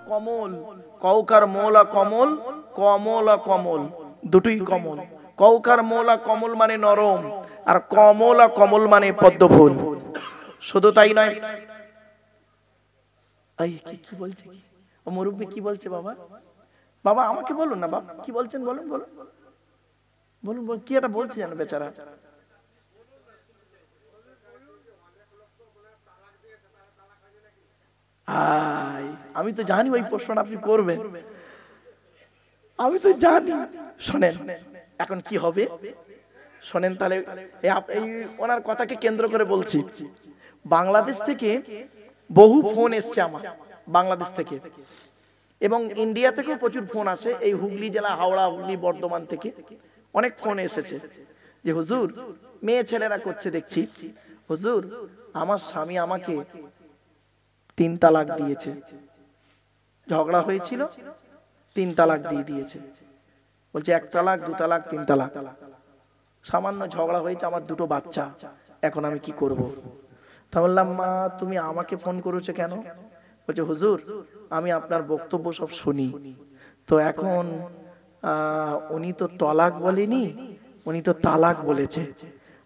কমল কৌকার মোলা কমল কমলা কমল দুটোই কমল। কৌকার মোলা কমল মানে নরম, আর কমলা কমল মানে পদ্ম ফুল। শুধু তাই নয়, কি বলছে ও মুরব্বী, কি বলছে বাবা? বাবা আমাকে বলুন না বাবা, কি বলছেন বলুন বলুন বলুন বলুন, কি একটা বলছে জানো বেচারা। আমি তো জানি ওই প্রশ্নটা আপনি করবেন, আমি তো জানি। শোনেন এখন কি হবে, শোনেন তাহলে। এই ওনার কথাকে কেন্দ্র করে বলছি, বাংলাদেশ থেকে বহু ফোন এসছে আমার, বাংলাদেশ থেকে এবং ইন্ডিয়া থেকেও প্রচুর ফোন আসে। এই হুগলি জেলা, হাওড়া, হুগলি, বর্ধমান থেকে অনেক ফোন এসেছে যে হুজুর, মেয়ে ছেলেরা করছে দেখছি, হুজুর আমার স্বামী আমাকে 3 তালাক দিয়েছে, ঝগড়া হয়েছিল 3 তালাক দিয়ে দিয়েছে। বলছে 1 তালাক 2 তালাক 3 তালাক, সামান্য ঝগড়া হয়েছে, আমার 2টো বাচ্চা, এখন আমি কি করব? তা বললাম, মা তুমি আমাকে ফোন করেছো কেন? বলছে হুজুর আমি আপনার বক্তব্য সব শুনি, তো এখন উনি তো তলাক বলেনি, উনি তো তালাক বলেছে।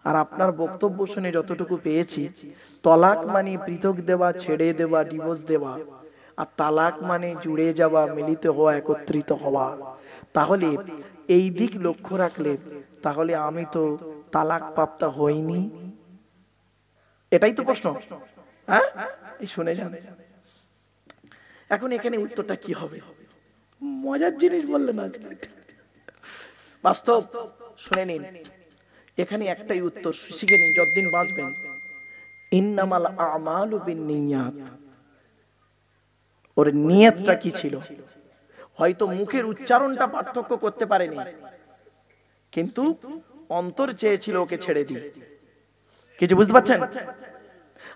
আর আপনার বক্তব্য শুনে যতটুকু পেয়েছি, তলাক মানে পৃথক দেওয়া, ছেড়ে দেওয়া, ডিভোর্স দেওয়া, আর তালাক মানে জুড়ে যাওয়া, মিলিত হওয়া, একত্রিত হওয়া। তাহলে এই দিক লক্ষ্য রাখলে তাহলে আমি তো তালাক প্রাপ্ত হইনি। এটাই তো প্রশ্ন, হ্যাঁ? এই শুনে যান। এখন এখানে উত্তরটা কি হবে? মজার জিনিস বললেন আজকে, বাস্তব শুনে নিন। এখানে একটাই উত্তর, শিখে নিন যতদিন বাঁচবেন। ইন্নামাল আমালু বিন্নিয়াত। ওর নিয়তটা কি ছিল? হয়তো মুখের উচ্চারণটা পার্থক্য করতে পারেনি, কিন্তু অন্তর চেয়েছিল ওকে ছেড়ে দিই। কিছু বুঝতে পারছেন?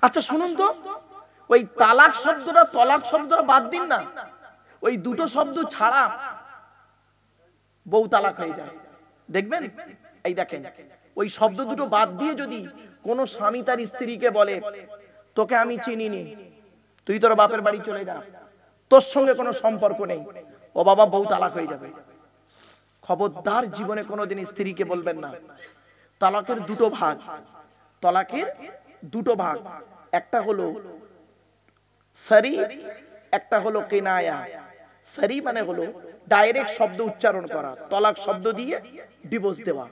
আচ্ছা শুনুন তো, ওই তালাক শব্দটা, তলাক শব্দটা বাদ দিন না, ওই 2টো শব্দ ছাড়া বউ তালাক হয়ে যায়, দেখবেন। এই দেখেন, ওই শব্দ 2টো বাদ দিয়ে যদি কোন স্বামী তার স্ত্রীকে বলে, তোকে আমি চিনিনি, তুই তোর বাপের বাড়ি চলে যা, তোর সঙ্গে কোনো সম্পর্ক নেই, ও বাবা বউ তালাক হয়ে যাবে। খবরদার জীবনে কোনোদিন স্ত্রীকে বলবেন না। তালাকের 2টো ভাগ, তালাকের 2টো ভাগ, একটা হলো সরি, একটা হলো কিনায়া। সরি মানে হলো ডাইরেক্ট শব্দ উচ্চারণ করা, তলাক শব্দ দিয়ে ডিভোর্স দেওয়া।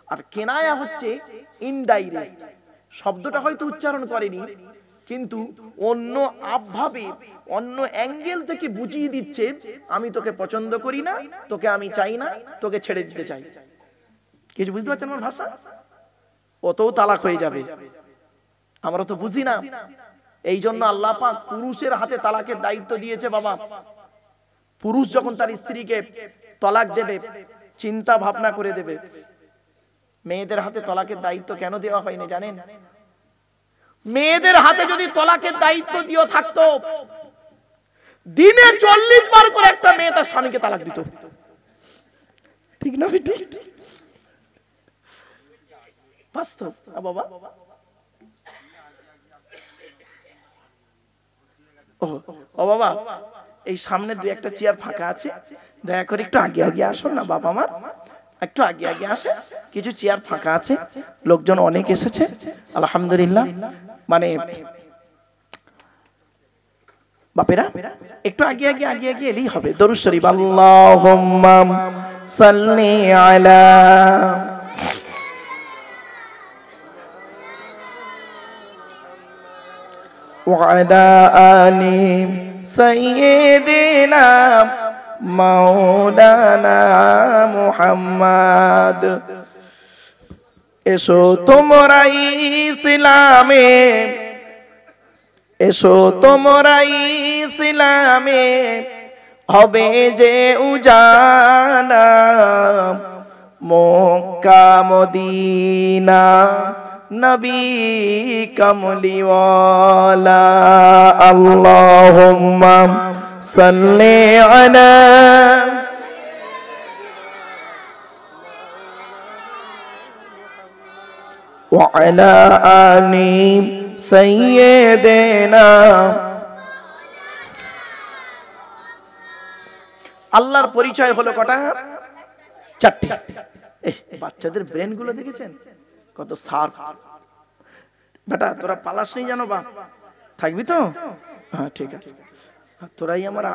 আর কিনায়া হচ্ছে ইনডাইরেক্ট, শব্দটা হয়তো উচ্চারণ করেনি, কিন্তু অন্য ভাবে, অন্য অ্যাঙ্গেল থেকে বুঝিয়ে দিচ্ছে, আমি তোকে পছন্দ করি না, তোকে আমি চাই না, তোকে ছেড়ে দিতে চাই। কিছু বুঝতে পারছেন আমার ভাষা? ওতেও তালাক হয়ে যাবে, আমরা তো বুঝি না। এই জন্য আল্লাহ পাক পুরুষের হাতে তালাকের দায়িত্ব দিয়েছে। বাবা, পুরুষ যখন তার স্ত্রীকে তলাক দেবে, চিন্তা ভাবনা করে দেবে। মেয়েদের হাতে তলাকের দায়িত্ব কেন দেওয়া হয়নি জানেন? মেয়েদের হাতে যদি তলাকের দায়িত্ব দিয়ে থাকতো, দিনে 40 বার করে একটা মেয়ে তার স্বামীকে তালাক দিত। ঠিক না বেটি? বাস্তব বাবা। ও বাবা, এই সামনে 2-1টা চেয়ার ফাঁকা আছে, দয়া করে একটু আগে আগে আসুন না বাবা আমার, একটু আগে আগে আসে, কিছু চেয়ার ফাঁকা আছে, লোকজন অনেক এসেছে আলহামদুলিল্লাহ। মানে বাপেরা একটু আগে আগে আগে আগে এলেই হবে। দরুদ শরীফ, আল্লাহুম্মা সাল্লি আলা ওয়া আলা আলি সাইয়্যিদিনা মাওলানা মুহাম্মদ। এসো তোমরা ইসলামে, এসো তোমরা ইসলামে, হবে যে উজালা, মক্কা মদিনা নবী কমলিওয়ালা। আল্লাহুম্মা সাল্লি আলা وعلى آل سيدنا। আল্লাহর পরিচয় হলো কটা? চারটি। বাচ্চাদের ব্রেন গুলো দেখেছেন কত শার্প। বেটা তোরা পালাস নেই জানো বা থাকবি তো? হ্যাঁ ঠিক আছে, তোরাই আমার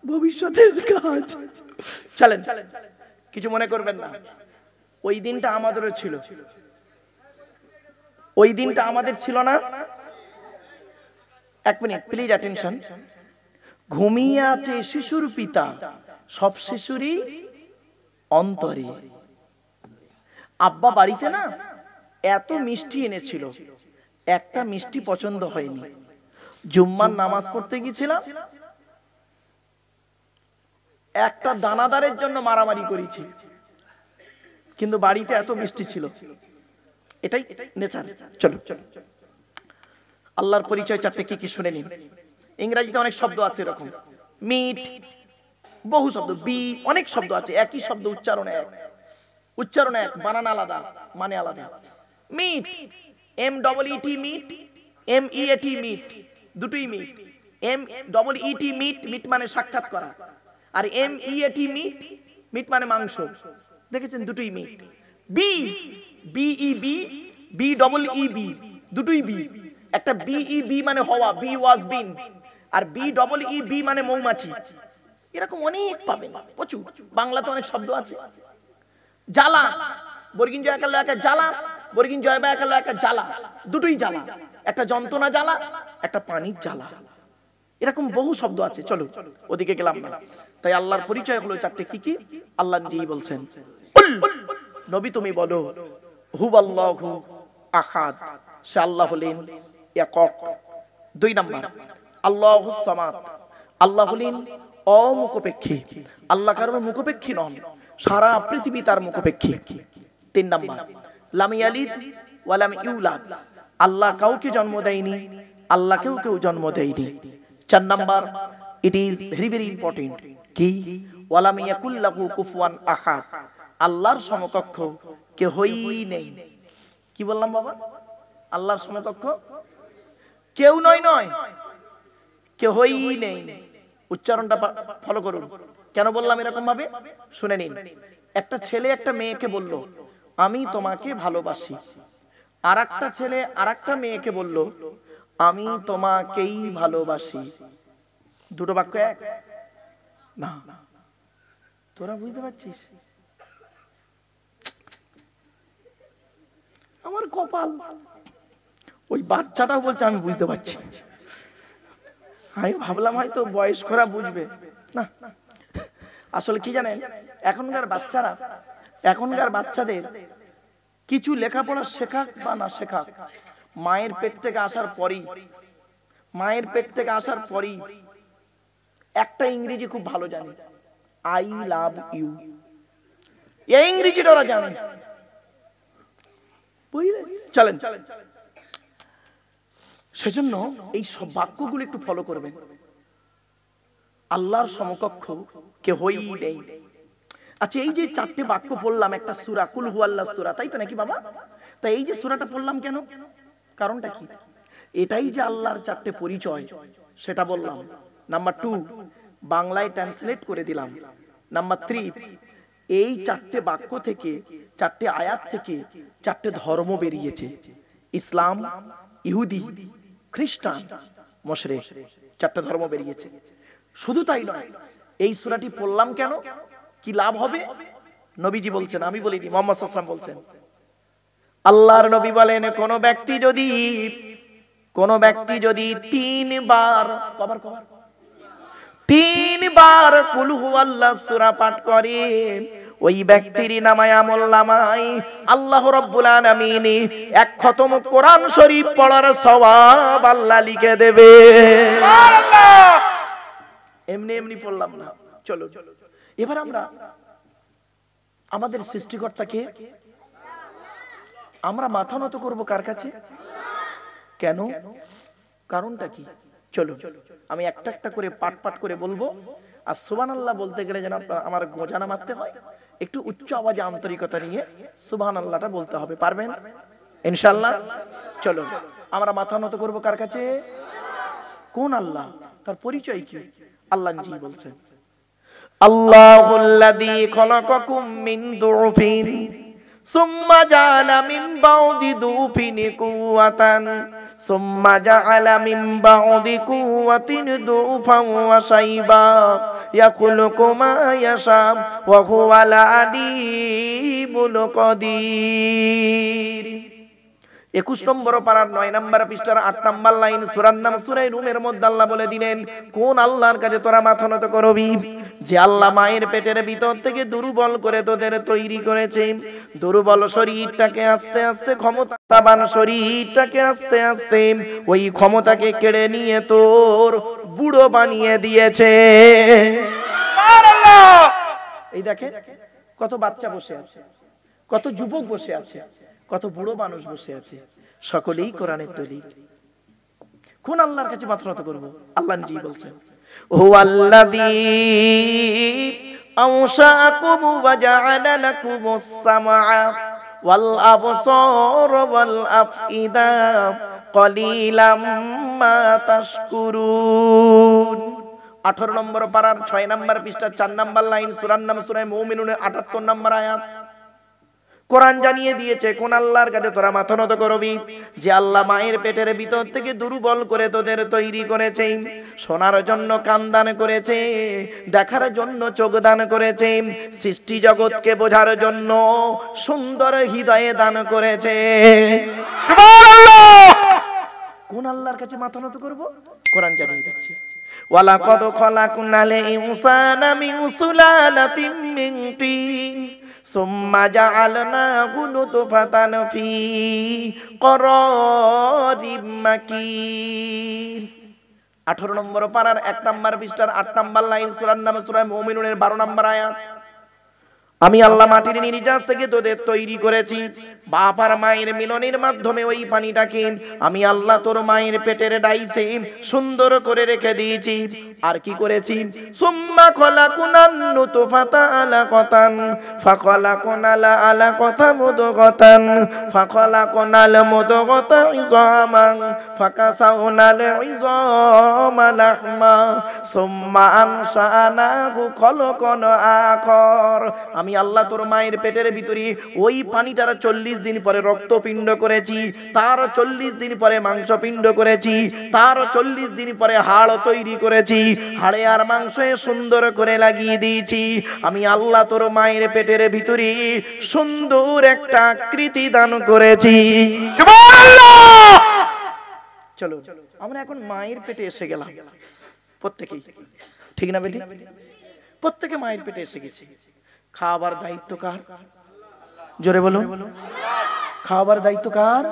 ভবিষ্যতের কাজ। চলেন, কিছু মনে করবেন না। ওই দিনটা আমাদেরও ছিল, ওই দিনটা আমাদের ছিল না? এক মিনিট প্লিজ অ্যাটেনশন। ঘুমিয়ে আছে শিশুর পিতা, সব শিশুরই অন্তরে। আব্বা বাড়িতে না এত মিষ্টি এনেছিল, একটা মিষ্টি পছন্দ হয়নি। জুম্মার নামাজ পড়তে গিয়েছিলাম, একটা দানাদারের জন্য মারামারি করেছি, কিন্তু বাড়িতে এত মিষ্টি ছিল। এটাই নেচার। চলো, আল্লাহর পরিচয় চারটে কি কি শুনে নিন। ইংরেজিতে অনেক শব্দ আছে এরকম, মিট, বহু শব্দ, বি, অনেক শব্দ আছে, একই শব্দ উচ্চারণ এক, উচ্চারণ এক, বানান আলাদা, মানে আলাদা। Meet, M double E T meet, M E A T meet, দুটোই meet. M double E T meet, meet মানে সাক্ষাৎ করা, আর M E A T meet, meet মানে মাংস। দেখেছেন, দুটোই meet. Be, B E B, B double E B, দুটোই বি। একটা বি ই বি মানে হওয়া, বি ওয়াজ বিন, আর বি ডবল ই বি মানে মৌমাছি। এরকম অনেক পাবেন, প্রচুর। বাংলাতে অনেক শব্দ আছে। জ্বালা, বর্গিন জয় একাল একা জ্বালা, বর্গিন জয় বা একাল একা জ্বালা, দুটোই জ্বালা। একটা যন্ত্রণা জ্বালা, একটা পানির জ্বালা। এরকম বহু শব্দ আছে। চলো ওদিকে গেলাম না। তাই আল্লাহর পরিচয় হলো চারটে। কি কি? আল্লাহ নিজেই বলছেন, নবী তুমি বলো, হুয়াল্লাহু আহাদ, সে আল্লাহ হলেন একক। 2 নাম্বার, আল্লাহুস সামাদ, আল্লাহ হলেন অমুখপেক্ষী। আল্লাহ কারোর মুখপেক্ষী নন, সারা পৃথিবী তার মুখপেক্ষী। 3 নাম্বার, লাম ইয়ালিদ ওয়া লাম ইউলাদ, আল্লাহ কাউকে জন্ম দেয়নি, আল্লাহ কেউ জন্ম দেয়নি। 4 number, it is very very important, কি? ওয়া লাম ইয়াকুল লাহু কুফুয়ান আহাদ, আল্লাহর সমকক্ষ কেউই নেই। কি বললাম বাবা? আল্লাহর সমকক্ষ কেউ নয়, কেউই নেই। উচ্চারণটা ফলো করুন। কেন বললাম এরকম ভাবে শুনে নিন। একটা ছেলে একটা মেয়েকে বলল, আমি তোমাকে ভালোবাসি। আর একটা ছেলে আর একটা মেয়েকে বলল, আমি তোমাকেই ভালোবাসি। দুটো বাক্য এক না? তোরা বুঝতে পারছিস? আমার কপাল, ওই বাচ্চাটাও বলছে আমি বুঝতে পারছি। আমি ভাবলাম হয়তো বয়স্করা বুঝবে না। আসলে কি জানেন, এখনকার বাচ্চাদের কিছু লেখাপড়া শেখাক বা না শেখাক, মায়ের পেট থেকে আসার পরই একটা ইংরেজি খুব ভালো জানে, আই লাভ ইউ। এই ইংরেজিটা ওরা জানে, বুঝলে? চলেন, সেজন্য এই সব বাক্যগুলো একটু ফলো করবেন। আল্লাহর সমকক্ষ কেউই নেই। আচ্ছা, এই যে 4টে বাক্য পড়লাম, একটা সূরা কুল হুয়াল্লাহ সূরা, তাই তো নাকি বাবা? তাই এই যে সূরাটা পড়লাম কেন, কারণটা কি? এটাই যে আল্লাহর 4টে পরিচয়, সেটা বললাম। নাম্বার 2, বাংলায় ট্রান্সলেট করে দিলাম। নাম্বার 3, এই 4টে বাক্য থেকে, 4টে আয়াত থেকে 4টে ধর্ম বেরিয়েছে, ইসলাম, ইহুদি, খ্রিস্টান, মুশরিক, 4টে ধর্ম বেরিয়েছে। শুধু তাই নয়, এই সূরাটি পড়লাম কেন, কি লাভ হবে? নবীজি বলছেন, আমি বলিনি, মুহাম্মদ সাল্লাল্লাহু আলাইহি ওয়াসাল্লাম বলছেন। আল্লাহর নবী বলেন, কোন ব্যক্তি যদি 3 বার কুল হুয়াল্লাহ সূরা পাঠ করে, ওই ব্যক্তির নামায় আমলনামায় আল্লাহ রাব্বুল আলামিন 1 খতম কোরআন শরীফ পড়ার সওয়াব আল্লাহ লিখে দেবে। সুবহানাল্লাহ। এমনি পড়লাম না। চলো এবার আমরা আমাদের সৃষ্টিকর্তাকে আমরা মাথা নত করব কার কাছে? কেন? কারণটা কি? চলো আমি একটা করে পাট করে বলবো। আর সুবহানাল্লাহ বলতে গেলে যেন আমার গোজানা মারতে হয়, একটু উচ্চ আওয়াজে আন্তরিকতা নিয়ে সুবহানাল্লাহটা বলতে হবে। পারবেন? ইনশাআল্লাহ। চলো আমরা মাথা নত করবো কার কাছে? কোন আল্লাহ, তার পরিচয় কি? আল্লাহ নিজেই বলছেন, আল্লাহুল্লাযী খলাকাকুম মিন দুফিন সুম্মা জাআলা মিন বা'দি দুফিন কুওয়াতান সুম্মা জাআলা মিন বা'দি কুওয়াতিন দুফান ওয়া শাইবা ইয়াখলুকু মা ইয়াশা ওয়া হুয়াল আলীমুল কাদির। 21 নম্বর পারার 9 নম্বর পৃষ্ঠার 8 নম্বর লাইন, সূরার নাম সূরা রুমের মধ্যে আল্লাহ বলে দিলেন, কোন আল্লাহর কাছে তোরা মাথা নত করবি? যে আল্লাহ মায়ের পেটের ভিতর থেকে দুর্বল করে তোদের তৈরি করেছে। দুর্বল শরীরটাকে আস্তে আস্তে ক্ষমতাবান শরীরটাকে আস্তে আস্তে ওই ক্ষমতাকে কেড়ে নিয়ে তোর বুড়ো বানিয়ে দিয়েছে। সুবহানাল্লাহ। এই দেখে কত বাচ্চা বসে আছে, কত যুবক বসে আছে, কত বুড়ো মানুষ বসে আছে, সকলেই কোরআনের দলিল। কোন আল্লাহর কাছে মাথা নত করব? আল্লাহ নিজেই বলছেন, হুয়াল্লাযী আনশাআকুম ওয়া জাআলা লাকুমুস সামআ ওয়াল আবসারা ওয়াল আফইদা ক্বালিলাম মা তাশকুরুন। 18 নম্বর পারার 6 নম্বর পৃষ্ঠা 4 নম্বর লাইন, সূরার নাম সূরা মুমিনুনের 78 নম্বর আয়াত। কোরআন জানিয়ে দিয়েছে কোন আল্লাহর কাছে তোরা মাথা নত করবি? যে আল্লাহ মায়ের পেটের ভিতর থেকে দুর্বল করে তোদের তৈরি করেছে, শোনার জন্য কান দান করেছে, দেখার জন্য চোখ দান করেছে, সৃষ্টি জগৎকে বোঝার জন্য সুন্দর হৃদয়ে দান করেছে। সুবহানাল্লাহ। কোন আল্লাহর কাছে মাথা নত করব? কোরআন জানিয়ে দিচ্ছে, ওয়ালাকাদ খলাকনাল ইনসানা মিন সুলালাতিন মিন তিন সুম্মা জাআলনাহু নুতফাতান ফি করারিম মাকিন। 18 নম্বর পারার 1 নম্বর পৃষ্ঠার 8 নম্বর লাইন, সূরার নাম সূরা মুমিনুনের 12 নম্বর আয়াত। আমি আল্লাহ মাটির নির্যাস থেকে তোদের তৈরি করেছি, বাপ আর মায়ের মিলনের মাধ্যমে ওই পানিটাকে আমি আল্লাহ তোর মায়ের পেটের ডাইসে সুন্দর করে রেখে দিয়েছি। আর কি করেছি? সুম্মা খলাকুনান নুতফাতা আলাকাতান ফাখলাকুনাল আলাকাতা মুদগাতান ফাখলাকুনাল মুদগাতা ইযামান ফাকাসাউনাল ইযামা লাহমা সুম্মা আনশানাহু খলকান আখর। আমি আল্লাহ তোর মায়ের পেটের ভিতরে ওই পানিটার 40 দিন পরে রক্তপিণ্ড করেছি, তার 40 দিন পরে মাংসপিণ্ড করেছি, তার 40 দিন পরে হাড় তৈরি করেছি, হাড়ে আর মাংসে সুন্দর করে লাগিয়ে দিয়েছি। আমি আল্লাহ তোর মায়ের পেটের ভিতরে সুন্দর একটা আকৃতি দান করেছি। সুবহানাল্লাহ। চলো আমরা এখন মায়ের পেটে এসে গেলাম প্রত্যেকেই, ঠিক না বেটি? প্রত্যেকে মায়ের পেটে এসে গেছি। খাবার দায়িত্ব কার? জোরে বলো, খাবার দায়িত্ব কার?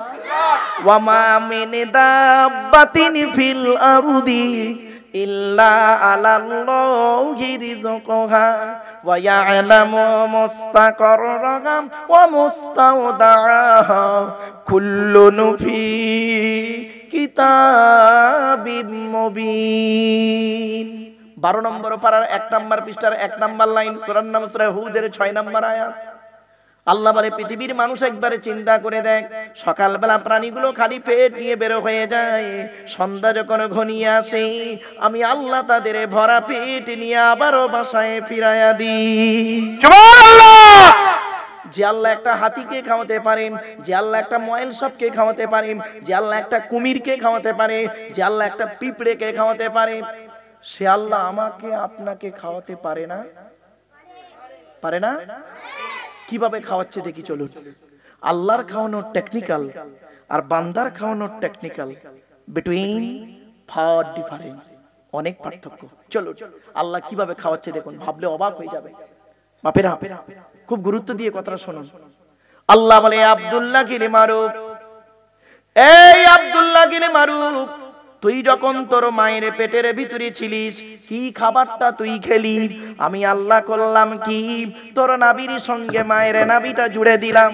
ওয়া মা মিন দাব্বাতিন ফিল আরদি ইল্লা আলাল্লাহি রিজকুহা ওয়া ইয়ালামু মুস্তাকাররাহা ওয়া মুস্তাওদাআহা কুল্লুন ফি কিতাবিম মুবিন। 12 নম্বর পারার 1 নম্বর পৃষ্ঠার 1 নম্বর লাইন, সূরার নাম সূরা হুদের 6 নম্বর আয়াত। আল্লাহ বলে, পৃথিবীর মানুষ একবারে চিন্তা করে দেখ, সকালবেলা প্রাণীগুলো খালি পেট নিয়ে বের হয়ে যায়, সন্ধ্যা যখন ঘনিয়ে আসে আমি আল্লাহ তাদের ভরা পেট নিয়ে আবারও বাসায় ফিরাইয়া দিই। সুবহানাল্লাহ। যে আল্লাহ একটা হাতিকে খাওয়াতে পারেন, যে আল্লাহ একটা ময়েল সাপকে খাওয়াতে পারেন, যে আল্লাহ একটা কুমিরকে খাওয়াতে পারে, যে আল্লাহ একটা পিঁপড়েকে খাওয়াতে পারে, সে আল্লাহ আমাকে আপনাকে খাওয়াতে পারে না? পারে না? কিভাবে খাওয়াচ্ছে দেখি চলুন। আল্লাহর খাওয়ানোর টেকনিক্যাল আর বান্দার খাওয়ানোর টেকনিক্যাল বিটুইন ফার ডিফারেন্স, অনেক পার্থক্য। চলুন আল্লাহ কিভাবে খাওয়াচ্ছে দেখুন, ভাবলে অবাক হয়ে যাবে। বাপেরা খুব গুরুত্ব দিয়ে কথাটা শুনুন। আল্লাহ বলে, আব্দুল্লাহ গিলে মারুক, এই আব্দুল্লাহ গিলে মারুক, তুই যখন তোর মায়ের পেটের ভিতরে ছিলিস কি খাবারটা তুই খেলি? আমি আল্লাহ করলাম কি, তোর নাভির সঙ্গে মায়ের নাভিটা জুড়ে দিলাম,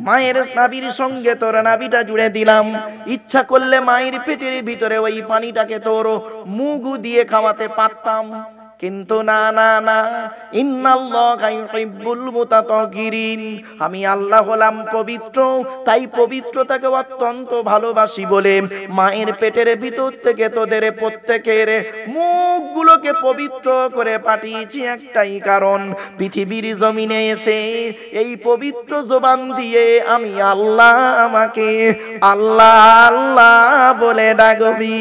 মায়ের নাভির সঙ্গে তোর নাভিটা জুড়ে দিলাম। ইচ্ছা করলে মায়ের পেটের ভিতরে ওই পানিটাকে তোর মুখ দিয়ে খাওয়াতে পারতাম, কিন্তু না না না, ইন্নাল্লাহা ইউহিব্বুল মুতাতাহহিরিন, আমি আল্লাহ হলাম পবিত্র, তাই পবিত্রতাকে অত্যন্ত ভালোবাসি বলে মায়ের পেটের ভিতর থেকে তোদের প্রত্যেকের মুখগুলোকে পবিত্র করে পাঠিয়েছি একটাই কারণ, পৃথিবীর জমিনে এসে এই পবিত্র জবান দিয়ে আমি আল্লাহ আমাকে আল্লাহ আল্লাহ বলে ডাকবি।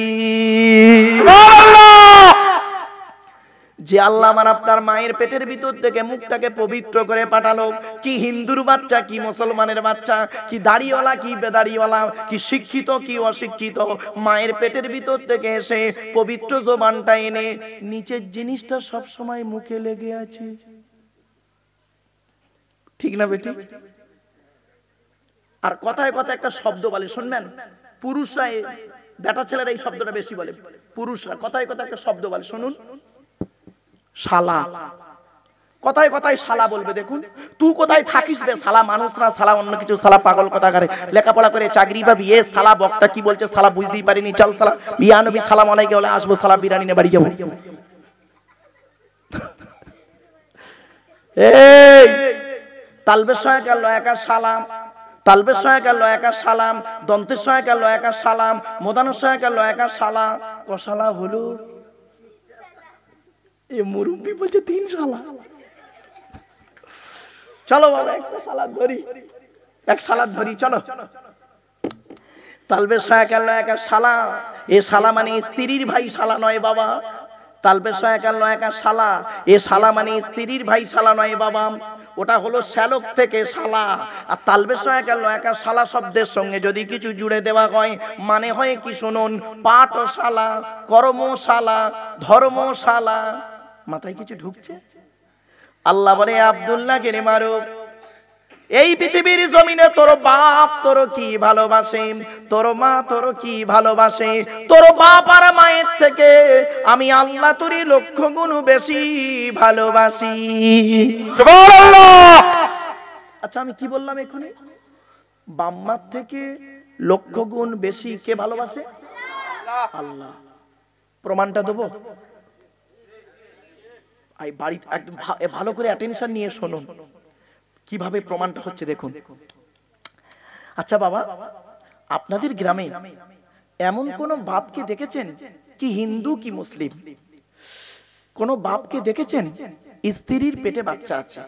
যে আল্লাহ আমার আপনার মায়ের পেটের ভিতর থেকে মুখটাকে পবিত্র করে পাঠালো, কি হিন্দুর বাচ্চা কি মুসলমানের বাচ্চা, কি দাড়িওয়ালা কি বেদাড়িওয়ালা, কি শিক্ষিত কি অশিক্ষিত, মায়ের পেটের ভিতর থেকে এসে পবিত্র জবানটা এনে নিচের জিনিসটা সব সময় মুখে লেগে আছে, ঠিক না বেটি? আর কথায় কথায় একটা শব্দ বলে শুনবেন, পুরুষরা, বেটা ছেলেরা এই শব্দটা বেশি বলে, পুরুষরা কথায় কথায় একটা শব্দ বলে, শুনুন, শালা। কথায় কথায় শালা বলবে। দেখুন, তুই কোথায় থাকিস বে শালা, মানুষ না শালা, অন্য কিছু শালা, পাগল কথা করে, লেখাপড়া করে চাকরি পাবি, এ শালা বক্তা কি বলছে শালা বুঝতেই পারিনি, চল শালা বিয়া নবী সালাম আলাইকে বলে আসবো, শালা বিরিয়ানি নিয়ে বাড়ি যাবো। এই তালবের সহায়ক আল্লাহ একা সালাম, তালবের সহায়ক আল্লাহ একা সালাম, দন্তের সহায়ক আল্লাহ একা সালাম, মোদানের সহায়ক আল্লাহ একা সালা, কসালা হলো এ মুরব্বি বলছে 3 শালা। চলো বাবা একটা সালাদ ধরি, এক সালাদ ধরি, চলো। তালবের সহায়ক আল্লাহ একা শালা, এ শালা মানে স্ত্রীর ভাই শালা নয় বাবা, তালবের সহায়ক আল্লাহ একা শালা, এ শালা মানে স্ত্রীর ভাই শালা নয় বাবা, ওটা হলো শ্যালক থেকে শালা। আর তালবের সহায়ক আল্লাহ একা শালা শব্দের সঙ্গে যদি কিছু জুড়ে দেওয়া হয় মানে হয় কি শুনুন, পাঠশালা, কর্মশালা, ধর্মশালা। মাথায় কিছু ঢুকছে? আল্লাহ বলে আব্দুল্লাহ কে মারো, এই পৃথিবীর জমিনে তোর বাপ তোর কি ভালোবাসে, তোর মা তোর কি ভালোবাসে, তোর বাপ আর মায়ের থেকে আমি আল্লাহ তোরই 1,00,000 গুণ বেশি ভালোবাসি। সুবহানাল্লাহ। আচ্ছা আমি কি বললাম এখানে? বাম্মার থেকে 1,00,000 গুণ বেশি কে ভালোবাসে? আল্লাহ। প্রমাণটা দেবো? এই বাড়ি একদম ভালো করে অ্যাটেনশন নিয়ে শুনুন কিভাবে প্রমাণটা হচ্ছে দেখুন। আচ্ছা বাবা, আপনাদের গ্রামে এমন কোন বাপকে দেখেছেন, কি হিন্দু কি মুসলিম, কোন বাপকে দেখেছেন স্ত্রীর পেটে বাচ্চা আছে,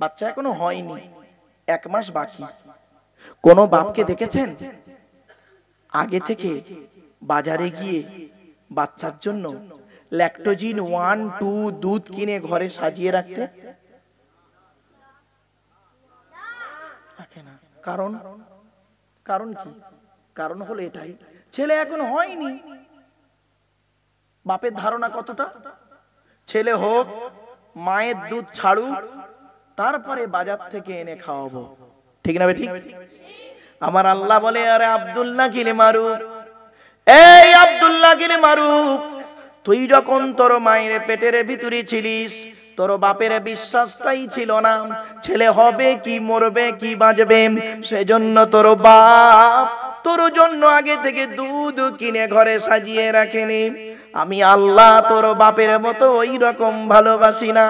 বাচ্চা এখনো হয়নি, 1 মাস বাকি? কোন বাপকে দেখেছেন আগে থেকে বাজারে গিয়ে বাচ্চার জন্য ল্যাকটোজিন 1, 2 দুধ কিনে ঘরে সাজিয়ে রাখতে? কারণ কারণ কি? কারণ হলো এটাই, ছেলে এখন হয়নি। বাপের ধারণা কতটা, ছেলে হোক, মায়ের দুধ ছাড়ুক, তারপরে বাজার থেকে এনে খাওয়াবো, ঠিক না ঠিক? আমার আল্লাহ বলে আরে আব্দুল্লাহ কিলে মারুক, এই আব্দুল্লাহ কিলে মারুক, তুই যখন তোর মায়ের পেটের ভিতরে ছিলিস তোর বাপের বিশ্বাসটাই ছিল না ছেলে হবে কি মরবে কি বাঁচবে, সেজন্য তোর বাপ তোর জন্য আগে থেকে দুধ কিনে ঘরে সাজিয়ে রাখেনি। আমি আল্লাহ তোর বাপের মতো ওই রকম ভালোবাসি না।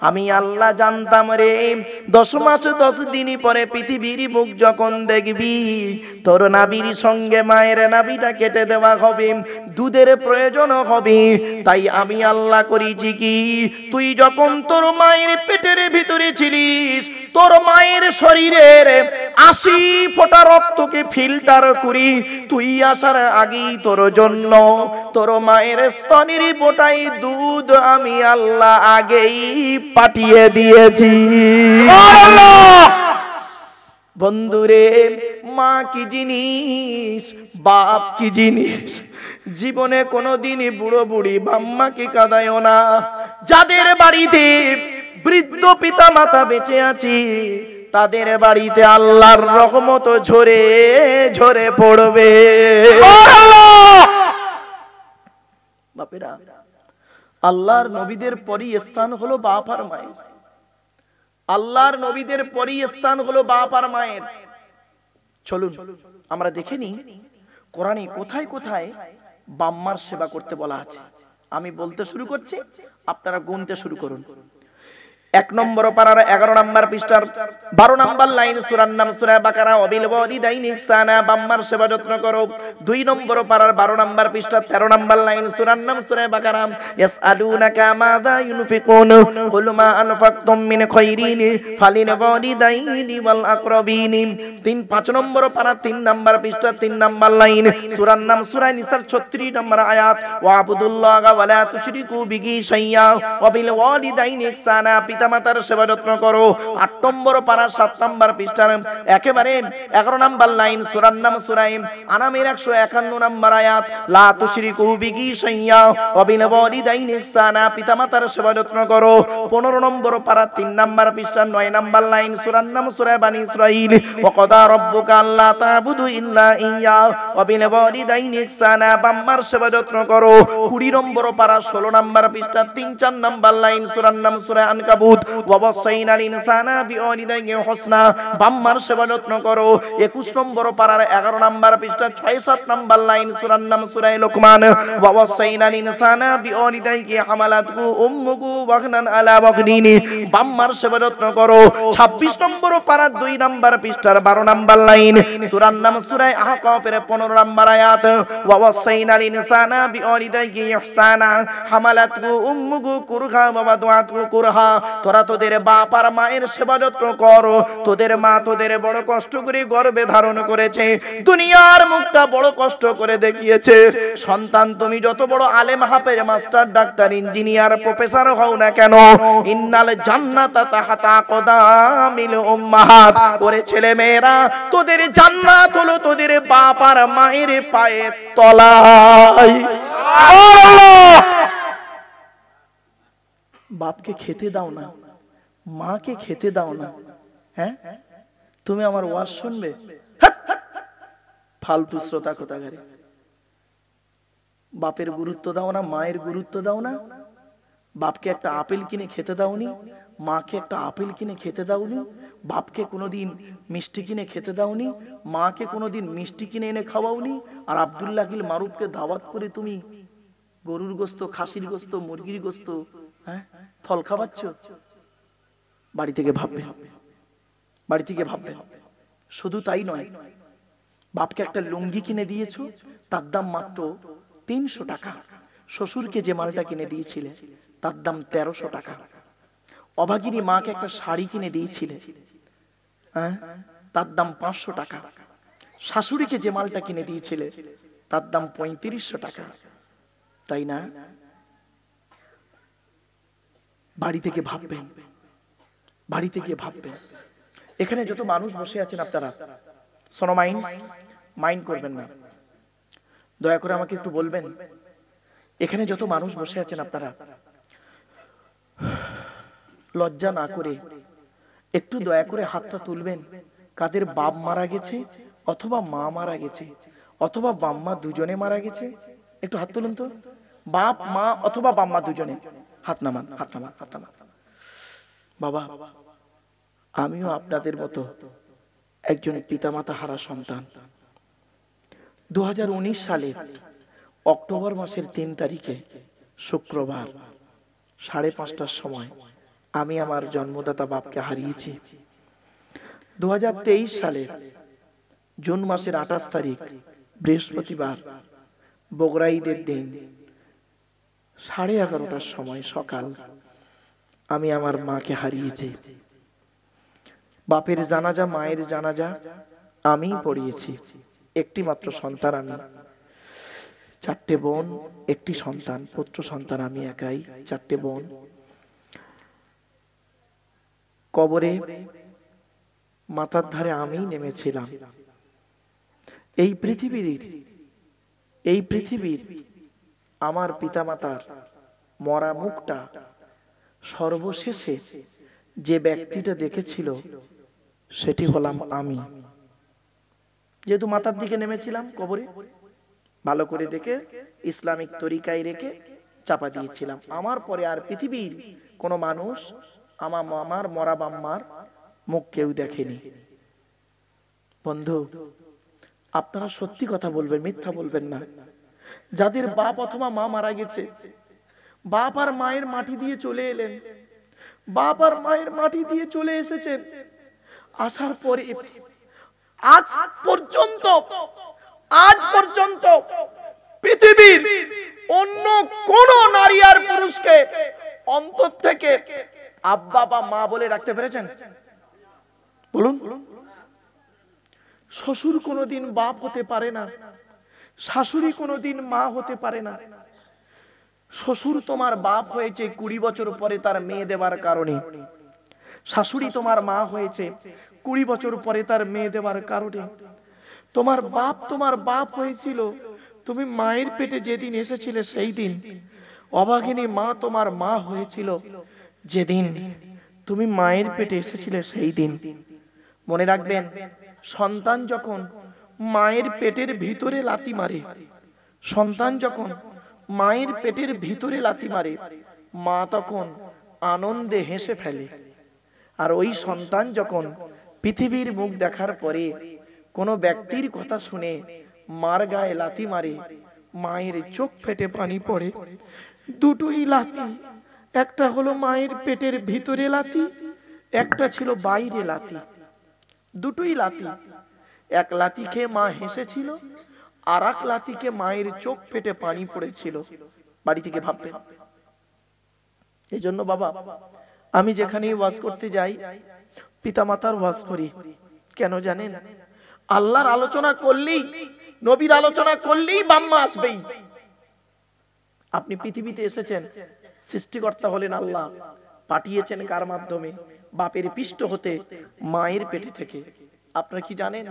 আমি আল্লাহ জানতাম রে 10 মাস 10 দিন পরে পৃথিবীর মুখ যখন দেখবি তোর নাভির সঙ্গে মায়ের নাভিটা কেটে দেওয়া হবে, দুধের প্রয়োজন হবে। তাই আমি আল্লাহ করেছি কি, তুই যখন তোর মায়ের পেটের ভিতরে ছিলিস তোর মায়ের শরীরের 80 ফোঁটা রক্তকে ফিল্টার করি তুই আসার আগেই তোর জন্য তোর মায়ের স্তনের ফোঁটায় দুধ আমি আল্লাহ আগেই পাঠিয়ে দিয়েছি। বন্ধুরে, মা কি জিনিস, বাপ কি জিনিস, জীবনে কোনোদিন বুড়ো বুড়ি বাম্মাকে কাঁদায়ও না। যাদের বাড়িতে বৃদ্ধ পিতা মাতা বেঁচে আছে তাদের বাড়িতে আল্লাহর রহমত ঝরে ঝরে পড়বে। বাপেরা, আল্লাহর নবীদের পরই স্থান হলো বাপ আর মায়ের। আল্লাহর নবীদের পরই স্থান হলো বাপ আর মায়ের। চলুন আমরা দেখে নিই কোরআনে কোথায় কোথায় বাম্মার সেবা করতে বলা আছে। আমি বলতে শুরু করছি, আপনারা গুনতে শুরু করুন। 1 নম্বর পারার 11 নম্বর পৃষ্ঠার 12 নম্বর লাইন, সূরার নাম সূরা বাকারা, ওয়াবিল ওয়ালিদাইনি ইহসানা, বাম্মার সেবা যত্ন করো। 2 নম্বর পারার 12 নম্বর পৃষ্ঠার 13 নম্বর লাইন, সূরার নাম সূরা বাকারা, ইয়াসআলুনাকা মাযা ইউনফিকুন কুল মা আনফাকতুম মিন খায়রিন ফালিল ওয়ালিদাইনি ওয়াল আকরাবিন। 5 নম্বর পারা 3 নম্বর পৃষ্ঠার 3 নম্বর লাইন, সূরার নাম সূরা নিসার 36 নম্বর আয়াত, ওয়াবুদুল্লাহা ওয়া লা তুশরিকু বিহি শাইয়্যা ওয়াবিল ওয়ালিদাইনি ইহসানা, পিতামাতার সেবা যত্ন করো। 8 নম্বর পারা 7 নম্বর পৃষ্ঠার একেবারে 11 নম্বর লাইন, সূরার নাম সূরা আনামের 151 নম্বর আয়াত, লা তুশরিকু বিহি শাইয়্যা ওয়াবিল ওয়ালিদাইনি ইহসানা, পিতামাতার সেবা যত্ন করো। 15 নম্বর পারা 3 নম্বর পৃষ্ঠার 9 নম্বর লাইন, সূরার নাম সূরা বানি ইসরাঈল, ওয়া ক্বাদা রাব্বুকা আল্লা তা'বুদু ইল্লা ইয়্যা ওয়াবিল ওয়ালিদাইনি ইহসানা, বাম্মার সেবা যত্ন করো। 20 নম্বর পারা 16 নম্বর পৃষ্ঠার 3-4 নম্বর লাইন, সূরার নাম সূরা আনকাবুত, ওয়া ওয়াসাইনাল ইনসানা বিওয়ালিদাইহি হুসনা, বাম্মার সেবা যত্ন করো। 21 নম্বর পারার 11 নম্বর পৃষ্ঠার 6-7 নম্বর লাইন, সূরার নাম সূরা লুকমান, ওয়া ওয়াসাইনাল ইনসানা বিওয়ালিদাইহি হামালাতহু উম্মুহু ওয়াহনান আলা ওয়াহনিন, বাম্মার সেবা যত্ন করো। 26 নম্বর পারার 2 নম্বর পৃষ্ঠার 12 নম্বর লাইন, সূরার নাম সূরা আহকাফের 15 নম্বর আয়াত, ওয়া ওয়াসাইনাল ইনসানা বিওয়ালিদাইহি ইহসানা হামালাতহু উম্মুহু কুরহা ওয়া ওয়াদাতুহু কুরহা, তোরা তোদের বাপ আর মায়ের সেবা যত্ন কর। তোদের মা তোদের বড় কষ্ট করে গর্ভে ধারণ করেছে, দুনিয়ার মুখটা বড় কষ্ট করে দেখিয়েছে। সন্তান তুমি যত বড় আলেম, হাফেজ, মাস্টার, ডাক্তার, ইঞ্জিনিয়ার, প্রফেসর হও না কেন, ইন্নাল জান্নাতা তাহতা কদামিল উম্মাহাত, ওরে ছেলে মেয়েরা, তোদের জান্নাত হলো তোদের বাপ আর মায়ের পায়ের তলায়। আল্লাহ! বাপকে খেতে দাও না, মাকে খেতে দাও না, হ্যাঁ তুমি আমার ওয়াজ শুনবে? ফালতু শ্রোতা কোথাকারে। বাপের গুরুত্ব দাও না, মায়ের গুরুত্ব দাও না। বাপকে একটা আপেল কিনে খেতে দাওনি, মাকে একটা আপেল কিনে খেতে দাওনি, বাপকে কোনোদিন মিষ্টি কিনে খেতে দাওনি, মাকে কোনোদিন মিষ্টি কিনে এনে খাওয়াওনি। আর আব্দুল্লাহ গিল মারুফকে দাওয়াত করে তুমি গরুর গোস্ত, খাসির গোস্ত, মুরগির গোস্ত, হ্যাঁ ফল খাওয়াচ্ছ। বাড়ি থেকে ভাববে, বাড়ি থেকে ভাববে। শুধু তাই নয়, বাপকে একটা লুঙ্গি কিনে দিয়েছো, তার দাম মাত্র 300 টাকা। শ্বশুরকে যে মালটা কিনে দিয়েছিলে তার দাম 1300 টাকা। অভাগিনী মাকে একটা শাড়ি কিনে দিয়েছিলে, হ্যাঁ তার দাম 500 টাকা। শাশুড়িকে যে মালটা কিনে দিয়েছিলে তার দাম 3500 টাকা, তাই না? বাড়ি থেকে ভাববেন, বাড়ি থেকে ভাববেন। এখানে যত মানুষ বসে আছেন আপনারা, শোনো, মাইন্ড করবেন না, দয়া করে আমাকে একটু বলবেন। এখানে যত মানুষ বসে আছেন আপনারা, লজ্জা না করে একটু দয়া করে হাতটা তুলবেন। কাদের বাপ মারা গেছে, অথবা মা মারা গেছে, অথবা বাম্মা দুজনে মারা গেছে? একটু হাত তুলুন তো। বাপ, মা অথবা বাম্মা দুজনে। হাত নামান, হাত নামান, হাত নামান। বাবা, আমিও আপনাদের মতো একজন পিতামাতা হারা সন্তান। 2019 সালের অক্টোবর মাসের 3 তারিখে শুক্রবার 5:30টার সময় আমি আমার জন্মদাতা বাপকে হারিয়েছি। 2023 সালের জুন মাসের 28 তারিখ বৃহস্পতিবার, বগুড়া ঈদের দিন 11:30টার সময় সকাল আমি আমার মাকে হারিয়েছি। বাপের জানাজা, মায়ের জানাজা আমি পড়িয়েছি। একটি মাত্র সন্তান আমি, 4টে বোন, একটি সন্তান, পুত্র সন্তান আমি একাই, 4টে বোন। কবরে মাথার ধারে আমি নেমেছিলাম। এই পৃথিবীর আমার পিতামাতার মরা মুখটা সর্বশেষে যে ব্যক্তিটা দেখেছিল সেটি হলাম আমি। যেহেতু মাথার দিকে নেমেছিলাম কবরে, ভালো করে দেখে ইসলামিক তরিকায় রেখে চাপা দিয়েছিলাম। আমার পরে আর পৃথিবীর কোনো মানুষ আমার মরা বাম্মার মুখ কেউ দেখেনি। বন্ধু, আপনারা সত্যি কথা বলবেন, মিথ্যা বলবেন না। যাদের বাপ অথবা মা মারা গেছে বাপ আর মায়ের মাটি দিয়ে চলে এলেন, বাপ আর মায়ের মাটি দিয়ে চলে এসেছেন। আসার পরে আজ পর্যন্ত পৃথিবীর অন্য কোন নারী আর পুরুষকে অন্তর থেকে আব্বা বা মা বলে ডাকতে পেরেছেন? বলুন। শ্বশুর কোনোদিন বাপ হতে পারে না, শাশুড়ি কোনোদিন মা হতে পারে না। শ্বশুর তোমার বাপ হয়েছে 20 বছর পরে তার মেয়ে দেওয়ার কারণে, শাশুড়ি তোমার মা হয়েছে 20 বছর পরে তার মেয়ে দেওয়ার কারণে। তোমার বাপ হয়েছিল তুমি মায়ের পেটে যেদিন এসেছিলে সেই দিন। অভাগিনী মা তোমার মা হয়েছিল যেদিন তুমি মায়ের পেটে এসেছিলে সেই দিন। মনে রাখবেন, সন্তান যখন মায়ের পেটের ভিতরে লাথি মারে, সন্তান যখন মায়ের পেটের ভিতরে লাথি মারে, মা তখন আনন্দে হেসে ফেলে। আর ওই সন্তান যখন পৃথিবীর মুখ দেখার পরে কোনো ব্যক্তির কথা শুনে মার গায়ে লাথি মারে, মায়ের চোখ ফেটে পানি পড়ে। দুটোই লাথি, একটা হলো মায়ের পেটের ভিতরে লাথি, একটা ছিল বাইরে লাথি। দুটোই লাথি। এক লাথি খেয়ে মা হেসেছিল, আর এক লাথিকে মায়ের চোখ ফেটে পানি পড়েছিল। বাড়ি থেকে ভাববেন। এই জন্য বাবা, আমি যেখানে ওয়াজ করতে যাই পিতামাতার ওয়াজ করি। কেন জানেন? আল্লাহর আলোচনা করলেই, নবীর আলোচনা করলেই বাম্মা আসবেই। আপনি পৃথিবীতে এসেছেন, সৃষ্টিকর্তা হলেন আল্লাহ, পাঠিয়েছেন কার মাধ্যমে? বাপের পৃষ্ঠ হতে, মায়ের পেটে থেকে। আপনারা কি জানেন?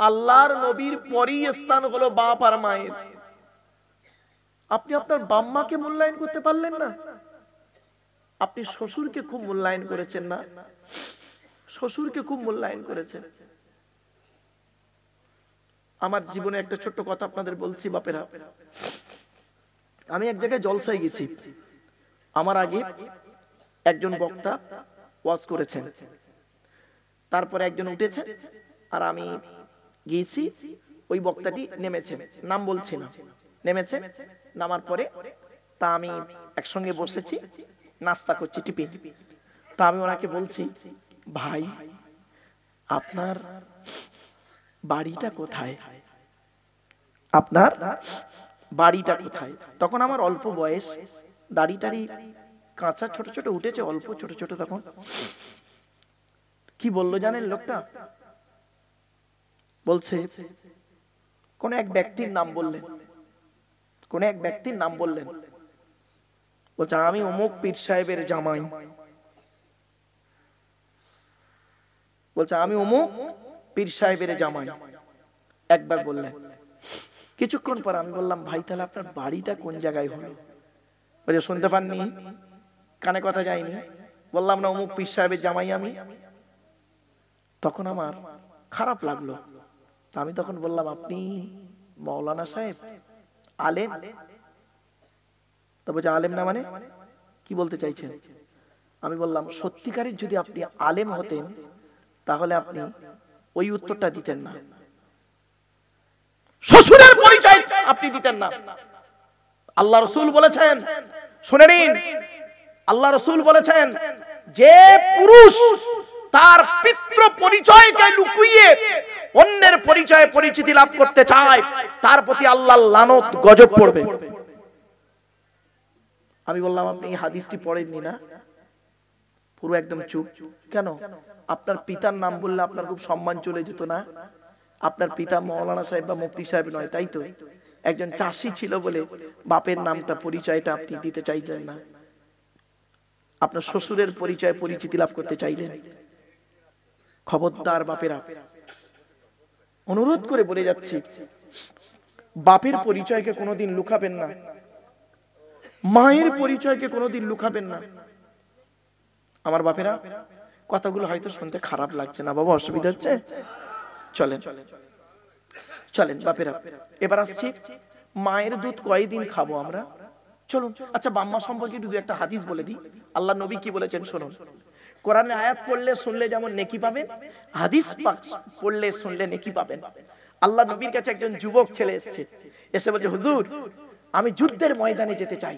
আল্লাহর নবীর পরই স্থান হলো বাপ আর মায়ের। আপনি আপনার বাম্মাকে মূল্যায়ন করতে পারলেন না? আপনি শ্বশুরকে খুব মূল্যায়ন করেছেন না? শ্বশুরকে খুব মূল্যায়ন করেছেন। আমার জীবনে একটা ছোট্ট কথা আপনাদের বলছি বাপেরা। আমি এক জায়গায় জলসায় গেছি। আমার আগে একজন বক্তা ওয়াজ করেছেন, তারপরে একজন উঠেছেন, আর আমি গিয়েছি। ওই বক্তাটি নেমেছেন, নাম বলছি না, নেমেছেন। নামার পরে তা আমি একসঙ্গে বসেছি, নাস্তা করছি টিফিন। তা আমি ওনাকে বলছি, ভাই আপনার বাড়িটা কোথায়? আপনার বাড়িটা কোথায়? তখন আমার অল্প বয়স, দাড়ি টাড়ি কাঁচা ছোট ছোট উঠেছে, অল্প ছোট ছোট। তখন কি বললো জানেন লোকটা? বলছে, কোন এক ব্যক্তির নাম বললেন, কোন এক ব্যক্তির নাম বললেন। বলছে, আমি অমুক পীর সাহেবের জামাই। বলছে, আমি অমুক পীর সাহেবের জামাই। একবার বললেন। কিছুক্ষণ পর আমি বললাম, ভাই তাহলে আপনার বাড়িটা কোন জায়গায় হলো? বলছে, শুনতে পাননি? কানে কথা যায়নি? বললাম না অমুক পীর সাহেবের জামাই আমি। তখন আমার খারাপ লাগলো। আমি তখন বললাম, আপনি মাওলানা সাহেব, আলেম? তো বলছে, আলেম না মানে কি বলতে চাইছেন? আমি বললাম, সত্যিকারের যদি আপনি আলেম হতেন তাহলে আপনি ওই উত্তরটা দিতেন না, শ্বশুরের পরিচয় আপনি দিতেন না। আল্লাহ রাসূল বলেছেন, শুনে নিন, আল্লাহ রাসূল বলেছেন, যে পুরুষ তার পিতৃ পরিচয়কে লুকিয়ে অন্যের পরিচয়ে পরিচিতি লাভ করতে চায়, তার প্রতি আল্লাহর লানত গজব পড়বে। আমি বললাম, আপনি এই হাদিসটি পড়েননি না? পুরো একদম চুপ। কেন? আপনার পিতার নাম বললে আপনার খুব সম্মান চলে যেত না? আপনার পিতা মাওলানা সাহেব বা মুফতি সাহেব নয়, তাই তো? একজন চাষি ছিল বলে বাপের নামটা, পরিচয়টা আপনি দিতে চাইলেন না। আপনার শ্বশুরের পরিচয় পরিচিতি লাভ করতে চাইলেন। খবরদার বাপেরা, অনুরোধ করে বলে যাচ্ছি, বাপের পরিচয়কে কোনোদিন লুকাবেন না, মায়ের পরিচয়কে কোনোদিন লুকাবেন না। আমার বাপেরা, কথাগুলো হয়তো শুনতে খারাপ লাগছে না বাবা, অসুবিধা হচ্ছে? চলেন চলেন বাপেরা, এবার আসছি মায়ের দুধ কয়দিন খাবো আমরা? চলুন। আচ্ছা, বাম্মা সম্পর্কে দু একটা হাদিস বলে দিই। আল্লাহ নবী কি বলেছেন শুনুন। কোরআনে আয়াত পড়লে শুনলে যেমন নেকি পাবেন, হাদিস পড়লে শুনলে নেকি পাবেন। আল্লাহ নবীর কাছে একজন যুবক ছেলে এসেছে, এসে বলছে, হুজুর আমি যুদ্ধের ময়দানে যেতে চাই।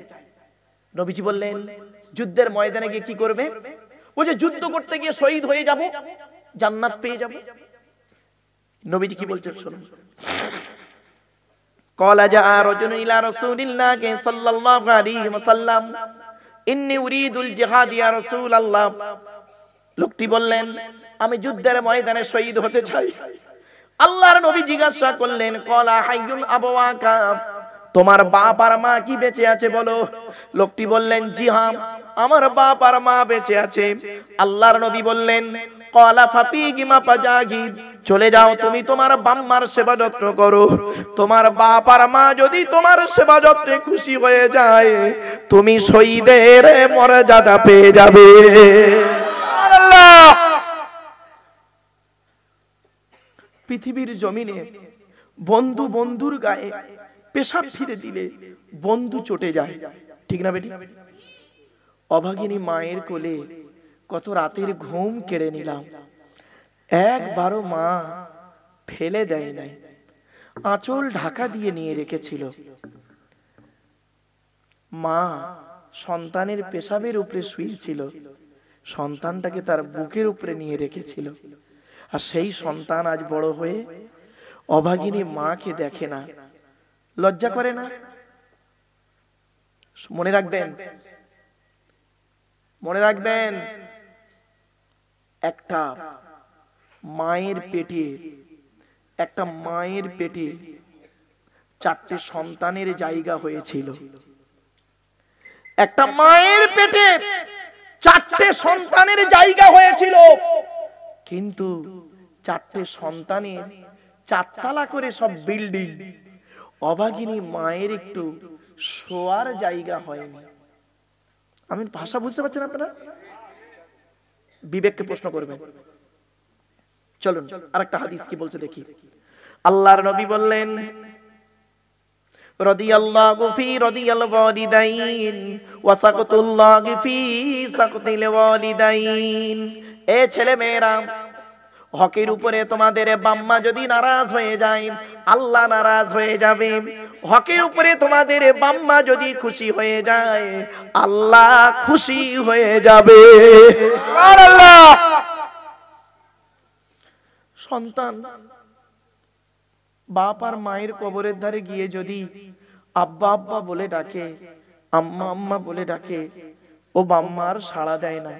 নবীজি বললেন যুদ্ধের ময়দানে গিয়ে কি করবে? বলছে যুদ্ধ করতে গিয়ে শহীদ হয়ে যাব, জান্নাত পেয়ে যাব। নবীজি কি বলছেন শুনুন। ক্বালা জাআ রাজুলুন ইলা রাসূলিল্লাহি সাল্লাল্লাহু আলাইহি ওয়াসাল্লাম ইন্নী উরিদুল জিহাদ ইয়া রাসূলুল্লাহ। লোকটি বললেন আমি যুদ্ধের ময়দানে শহীদ হতে চাই। আল্লাহর নবী জিজ্ঞাসা করলেন ক্বালা হাইয়ুন আবাওয়াকা, তোমার বাপ আর মা কি বেঁচে আছে বলো? লোকটি বললেন জি হ্যাঁ, আমার বাপ আর মা বেঁচে আছে। আল্লাহর নবী বললেন ক্বালা ফাফিগিমা ফাজাগিদ, চলে যাও তুমি তোমার বাম্মার সেবা যত্ন করো। তোমার বাপ আর মা যদি তোমার সেবা যত্নে খুশি হয়ে যায়, তুমি শহীদের মর্যাদা পেয়ে যাবে। আল্লাহ পৃথিবীর জমিনে বন্ধু বন্ধুর গায়ে পেশাব ফিরে দিলে বন্ধু চটে যায়, ঠিক না বেটি? অভাগিনী মায়ের কোলে কত রাতের ঘুম কেড়ে নিলাম, একবারও মা ফেলে দেয় নাই, আঁচল ঢাকা দিয়ে নিয়ে রেখেছিল। মা সন্তানের পেশাবের উপরে শুয়েছিল, সন্তানটাকে তার বুকের উপরে নিয়ে রেখেছিল। আর সেই সন্তান আজ বড় হয়ে অভাগিনী মাকে দেখে না, লজ্জা করে না? মনে রাখবেন, মনে রাখবেন, একটা মায়ের পেটে, একটা মায়ের পেটে চারটে সন্তানের জায়গা হয়েছিল। একটা মায়ের পেটে চারটে সন্তানের জায়গা হয়েছিল, কিন্তু চারটে সন্তানের চারতলা করে সব বিল্ডিং। অভাগিনী মায়ের একটু শোয়ার জায়গা হয়নি। আমি ভাষা বুঝতে পারছেন আপনারা? বিবেককে প্রশ্ন করবেন। চলুন আরেকটা হাদিস কি বলছে দেখি। আল্লাহর নবী বললেন রাদিয়াল্লাহু ফি রাদিয়াল ওয়ালিদাইন ওয়া সাকাতুল্লাহি ফি সাকাতিল ওয়ালিদাইন। এ ছেলে মেয়েরা, হকের উপরে তোমাদের বাম্মা যদি নারাজ হয়ে যায়, আল্লাহ নারাজ হয়ে যাবে। হকের উপরে তোমাদের বাম্মা যদি খুশি হয়ে যায়, আল্লাহ খুশি হয়ে যাবে। সুবহানাল্লাহ। সন্তান বাপ আর মায়ের কবরের ধারে গিয়ে যদি আব্বা আব্বা বলে ডাকে, আম্মা আম্মা বলে ডাকে, ও বাম্মার সাড়া দেয় না।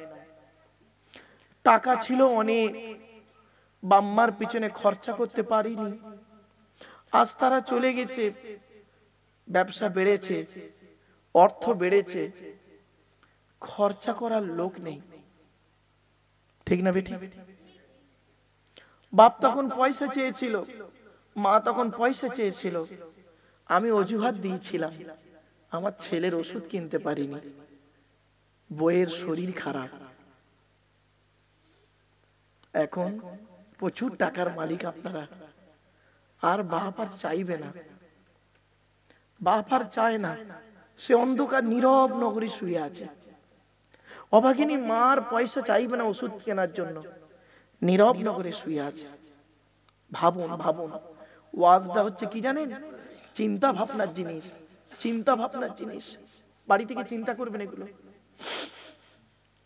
টাকা ছিল অনেক, বাম্মার পিছনে খরচা করতে পারিনি, আজ তারা চলে গেছে, ব্যবসা বেড়েছে, অর্থ বেড়েছে, খরচা করার লোক নেই, ঠিক না বেটি? বাপ তখন পয়সা চেয়েছিল, মা তখন পয়সা চেয়েছিল, আমি অজুহাত দিয়েছিলাম আমার ছেলের ওষুধ কিনতে পারিনি, বইয়ের শরীর খারাপ। এখন প্রচুর টাকার মালিক আপনারা, আর বাপ আর চাইবে না, বাপ আর চায় না, সে অন্ধকার নীরব নগরী শুয়ে আছে। অভাগিনী মার পয়সা চাইবে না ওষুধ কেনার জন্য, নীরব নগরে শুয়ে আছে। ভাবুন ভাবুন, ওয়াজটা হচ্ছে কি জানেন? চিন্তা ভাবনার জিনিস, চিন্তা ভাবনার জিনিস। বাড়ি থেকে চিন্তা করবেন এগুলো।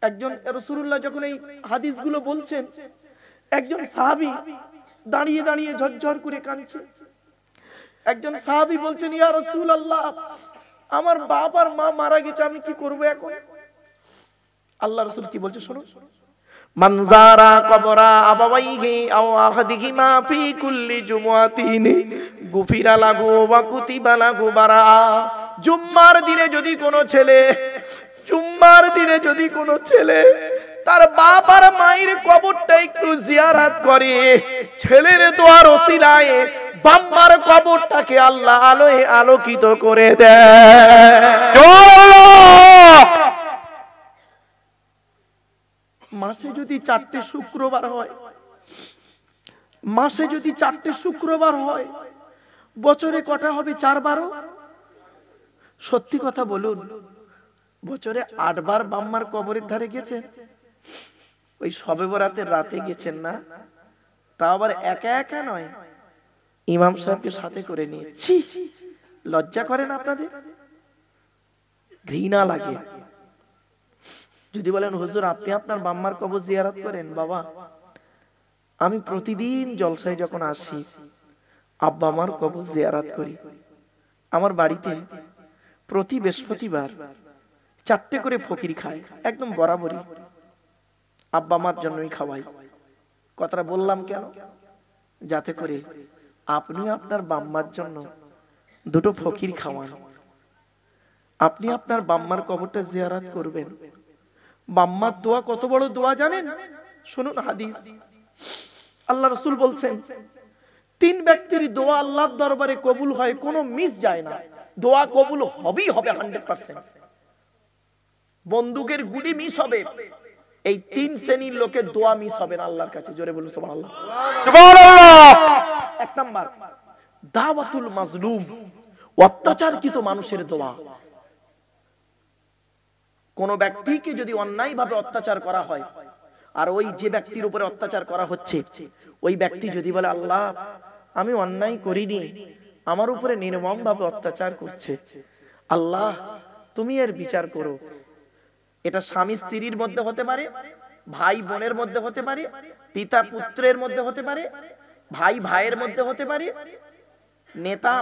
একজন রাসূলুল্লাহ যখন এই হাদিসগুলো বলছেন, একজন সাহাবী দাঁড়িয়ে দাঁড়িয়ে ঝরঝর করে কাঁদছে। একজন সাহাবী বলছেন ইয়া রাসূলুল্লাহ, আমার বাপ আর মা মারা গেছে, আমি কি করব এখন? আল্লাহ রাসূল কি বলছে শুনুন। মান যারা কবরা আবাওয়াইহি আও আহাদিহিমা ফি কুল্লি জুমআতিন গুফিরা লাহু ওয়া কুতিবা লাহু বারা। জুম্মার দিনে যদি কোনো ছেলে, জুম্মার দিনে যদি কোনো ছেলে তার বাপ আর মায়ের কবরটা একটু জিয়ারত করে, ছেলের দোয়ার ওসিলায় বাম্মার কবরটাকে আল্লাহ আলোয় আলোকিত করে দেয়। মাসে যদি 4টে শুক্রবার হয়, মাসে যদি 4টে শুক্রবার হয়, বছরে কটা হবে? 4-12। সত্যি কথা বলুন, বছরে 8 বার বাম্মার কবরের ধারে গেছেন? ওই শবে বরাতের রাতে গেছেন না? তা আবার একা একা নয়, ইমাম সাহেবকে সাথে করে নিয়েছি। লজ্জা করে না আপনাদের? ঘৃণা লাগে। যদি বলেন হুজুর আপনি আপনার বাম্মার কবর জিয়ারত করেন, বাবা আমি প্রতিদিন জলসায় যখন আসি আব্বা আমার কবর জিয়ারত করি। আমার বাড়িতে প্রতি বৃহস্পতিবার 4টে করে ফকির খায়, একদম বরাবরই আব্বা আমার জন্যই খাওয়াই। কথাটা বললাম কেন? যাতে করে আপনি আপনার বাম্মার জন্য 2টো ফকির খাওয়ান, আপনি আপনার বাম্মার কবরটা জিয়ারত করবেন। বাম্মার দোয়া কত বড় দোয়া জানেন? শুনুন হাদিস, আল্লাহ রাসূল বলছেন 3 ব্যক্তির দোয়া আল্লাহর দরবারে কবুল হয়, কোনো মিস যায় না, দোয়া কবুল হবেই হবে 100%। বন্দুকের গুলি মিস হবে, এই 3 শ্রেণীর লোকের দোয়া মিস হবে না আল্লাহর কাছে। জোরে বলুন সুবহানাল্লাহ। সুবহানাল্লাহ। 1 নাম্বার দাওয়াতুল মাজলুম, অত্যাচারকৃত মানুষের দোয়া। কোন ব্যক্তিকে যদি অন্যায়ভাবে অত্যাচার করা হয়, আর ওই যে ব্যক্তির উপরে অত্যাচার করা হচ্ছে ওই ব্যক্তি যদি বলে আল্লাহ আমি অন্যায় করিনি, আমার উপরে নির্মমভাবে অত্যাচার করছে, আল্লাহ তুমি এর বিচার করো। এটা স্বামী স্ত্রীর মধ্যে হতে পারে, ভাই বোনের মধ্যে হতে পারে, পিতা পুত্রের মধ্যে হতে পারে, ভাই ভাইয়ের মধ্যে হতে পারে, নেতা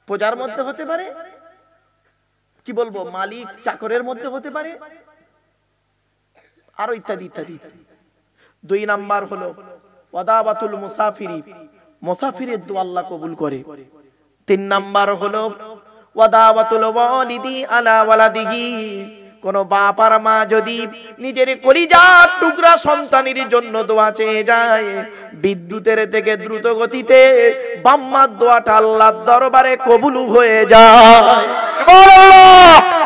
প্রজার মধ্যে হতে পারে, কি বলবো মালিক চাকরের মধ্যে হতে পারে, আরো ইত্যাদি ইত্যাদি। 2 নাম্বার হলো ওয়াদাবাতুল মুসাফিরি, মুসাফিরের দোয়া আল্লাহ কবুল করে। 3 নাম্বার হলো ওয়াদাবাতুল ওয়ালিদি আলা ওয়ালাদিহি, কোন বাপ আর মা যদি নিজের কলিজার টুকরা সন্তানের জন্য দোয়া চেয়ে যায়, বিদ্যুতের থেকে দ্রুত গতিতে বাম্মার দোয়াটা আল্লাহর দরবারে কবুল হয়ে যায়। সুবহানাল্লাহ।